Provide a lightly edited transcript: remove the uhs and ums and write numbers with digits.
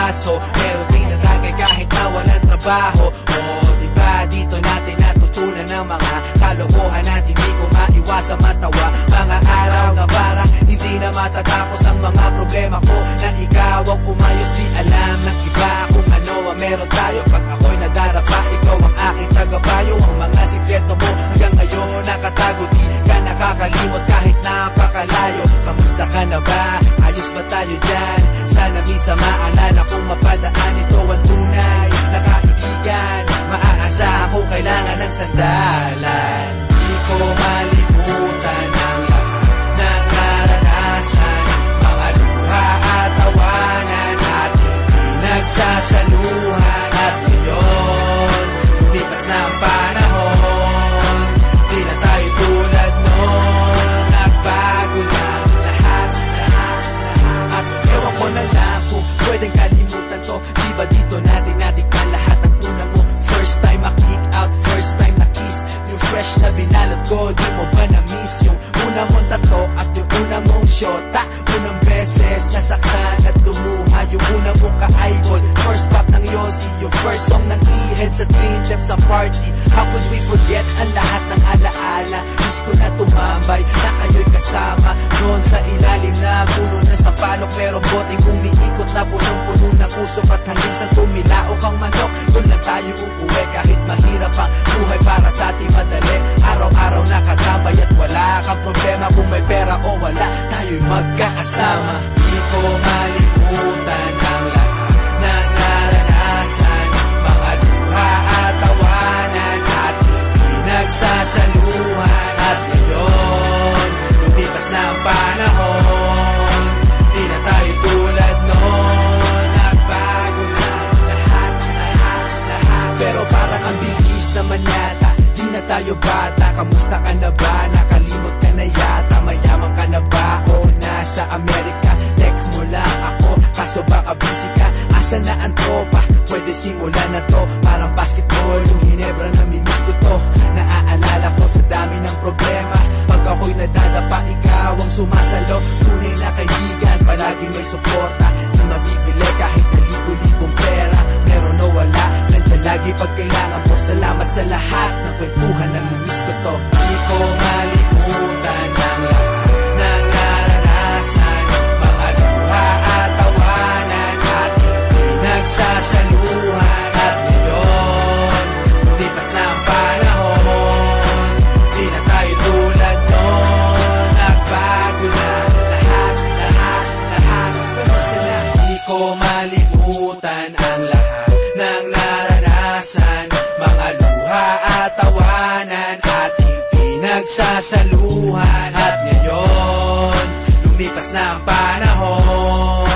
aso, pero di natagay kahit na walang trabaho. Diba dito natin natutunan ng mga kalokohan at hindi ko maiwasang matawa. Mga araw na parang hindi na matatapos ang mga problema ko, na ikaw ang umayos. Di alam ng iba kung ano ang meron tayo. Pag ako'y nadarapa, ikaw ang aking tagapayo. Ang mga sikreto mo hanggang ngayon nakatago, di ka nakakalimot kahit napakalayo. Kamusta ka na ba? Ayos ba tayo dyan? Sana minsan maalala kung mapadaan, ito ang tunay na kaibigan. Maaasahan kung kailangan ng sandalan. Di ko malimutan ang lahat ng naranasan, mga luha at tawanan at pinagsasaluhan. At ngayon, lumipas na ang panahon, di na tayo tulad noon. Nagbago na lahat. At ewan ko na lang kung pwedeng kalimutan to. Di ba dito natin natikman lahat ng una mo? First time ma-kick out, first time na-kiss, yung fresh na binalot ko. Di mo ba na-miss yung una mong tato at yung una mong shota? Unang beses nasaktan at lumuha, yung una mong ka-eyeball, first pop ng Yossi, yung first song ng E-Head sa Dream Lab sa party. How could we forget ang lahat ng alaala? Miss ko na tumambay na kayo'y kasama noon sa ilalim na puno na sa palok. Merong boteng umiikot na punong-puno ng usok, at hanggang sa tumilaok ang manok, doon lang tayo uuwi. Kahit mahirap ang buhay, para sa ating madali, araw-araw nakatambay at wala kang problema. Kung may pera o wala, tayo'y magkakasama. Di ko malimutan ang lahat ng naranasan, mga luha at tawanan at pinagsasaluhan. At ngayon, lumipas na ang panahon, di na tayo tulad noon. Nagbago na lahat. Pero parang ang bilis naman yata, di na tayo bata. Kamusta ka na ba? Nakalimot ka na yata. Mayaman ka na ba o nasa Amerika? Text mo lang ako, kaso baka busy ka. Asa na ang tropa? Pwede simulan na to. Parang basketball, yung Hinebra, namimiss ko to. Naaalala ko sa dami ng problema, pag ako'y nadadapa, ikaw ang sumasalo. Tunay na kaibigan, palaging may suporta. Di mabibili kahit na libo-libong pera, meron o wala, nandiyan lagi pag kailangan mo. Salamat sa lahat ng kwentuhan, namimiss ko to. Di ko malimutan ang lahat ng naranasan, mga luha at tawanan at pinagsasaluhan. At ngayon, lumipas na ang panahon, di na tayo tulad noon. Nagbago na lahat. Kamusta na? Di ko malimutan ang lahat ng naranasan, mga luha at tawanan at pinagsasaluhan. At ngayon, lumipas na ang panahon,